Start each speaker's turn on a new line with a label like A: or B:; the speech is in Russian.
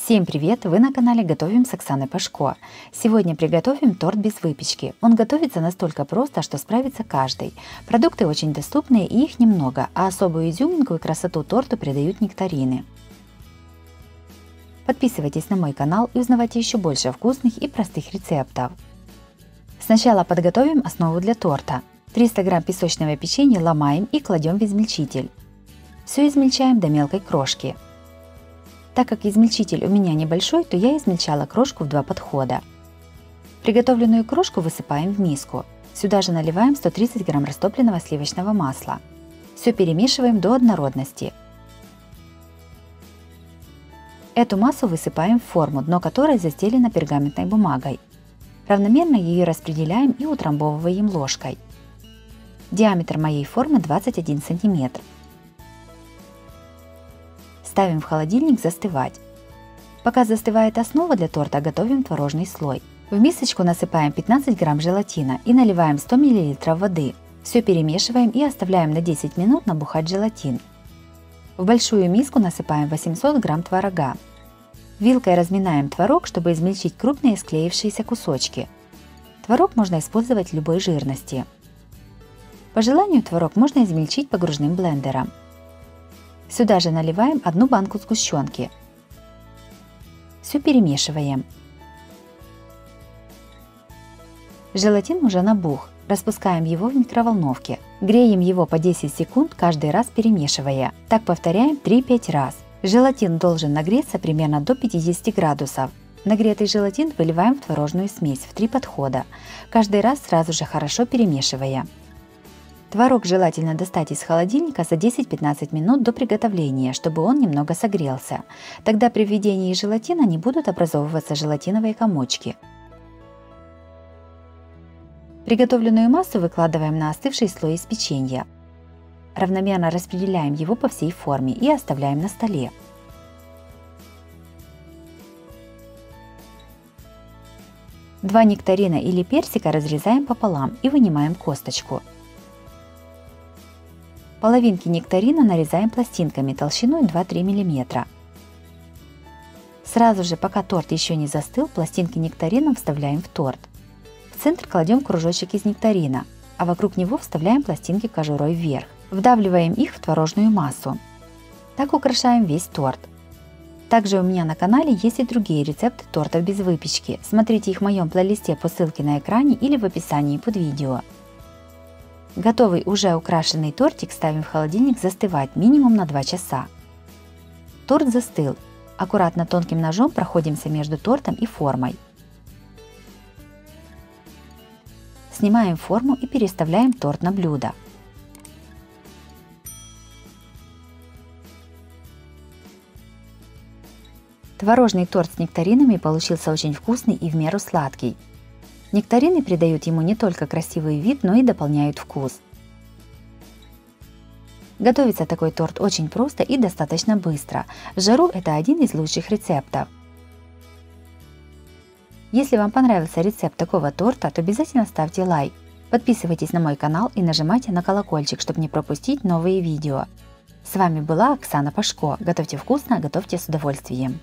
A: Всем привет! Вы на канале Готовим с Оксаной Пашко. Сегодня приготовим торт без выпечки. Он готовится настолько просто, что справится каждый. Продукты очень доступные и их немного, а особую изюминку и красоту торту придают нектарины. Подписывайтесь на мой канал и узнавайте еще больше вкусных и простых рецептов. Сначала подготовим основу для торта. 300 грамм песочного печенья ломаем и кладем в измельчитель. Все измельчаем до мелкой крошки. Так как измельчитель у меня небольшой, то я измельчала крошку в 2 подхода. Приготовленную крошку высыпаем в миску. Сюда же наливаем 130 грамм растопленного сливочного масла. Все перемешиваем до однородности. Эту массу высыпаем в форму, дно которой застелено пергаментной бумагой. Равномерно ее распределяем и утрамбовываем ложкой. Диаметр моей формы 21 см. Ставим в холодильник застывать. Пока застывает основа для торта, готовим творожный слой. В мисочку насыпаем 15 грамм желатина и наливаем 100 мл воды. Все перемешиваем и оставляем на 10 минут набухать желатин. В большую миску насыпаем 800 грамм творога. Вилкой разминаем творог, чтобы измельчить крупные склеившиеся кусочки. Творог можно использовать любой жирности. По желанию творог можно измельчить погружным блендером. Сюда же наливаем 1 банку сгущенки. Все перемешиваем. Желатин уже набух. Распускаем его в микроволновке. Греем его по 10 секунд, каждый раз перемешивая. Так повторяем 3-5 раз. Желатин должен нагреться примерно до 50 градусов. Нагретый желатин выливаем в творожную смесь в 3 подхода, каждый раз сразу же хорошо перемешивая. Творог желательно достать из холодильника за 10-15 минут до приготовления, чтобы он немного согрелся. Тогда при введении желатина не будут образовываться желатиновые комочки. Приготовленную массу выкладываем на остывший слой из печенья. Равномерно распределяем его по всей форме и оставляем на столе. Два нектарина или персика разрезаем пополам и вынимаем косточку. Половинки нектарина нарезаем пластинками толщиной 2-3 мм. Сразу же, пока торт еще не застыл, пластинки нектарина вставляем в торт. В центр кладем кружочек из нектарина, а вокруг него вставляем пластинки кожурой вверх. Вдавливаем их в творожную массу. Так украшаем весь торт. Также у меня на канале есть и другие рецепты тортов без выпечки. Смотрите их в моем плейлисте по ссылке на экране или в описании под видео. Готовый уже украшенный тортик ставим в холодильник застывать минимум на 2 часа. Торт застыл. Аккуратно тонким ножом проходимся между тортом и формой. Снимаем форму и переставляем торт на блюдо. Творожный торт с нектаринами получился очень вкусный и в меру сладкий. Нектарины придают ему не только красивый вид, но и дополняют вкус. Готовится такой торт очень просто и достаточно быстро. В жару это один из лучших рецептов. Если вам понравился рецепт такого торта, то обязательно ставьте лайк. Подписывайтесь на мой канал и нажимайте на колокольчик, чтобы не пропустить новые видео. С вами была Оксана Пашко. Готовьте вкусно, готовьте с удовольствием.